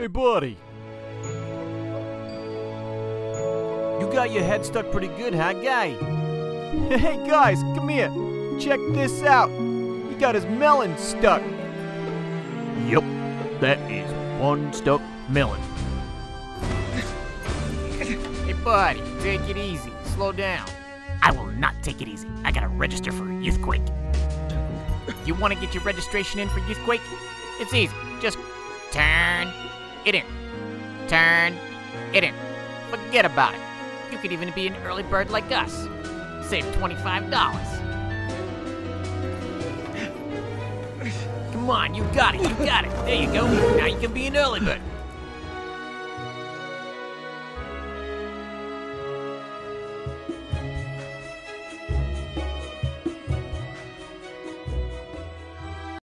Hey, buddy. You got your head stuck pretty good, huh, guy? Hey, guys, come here. Check this out. He got his melon stuck. Yup, that is one stuck melon. Hey, buddy, take it easy. Slow down. I will not take it easy. I gotta register for Youth Quake. You want to get your registration in for Youth Quake? It's easy. Just turn it in. Turn it in. Forget about it. You could even be an early bird like us. Save $25. Come on, you got it, you got it. There you go. Now you can be an early bird.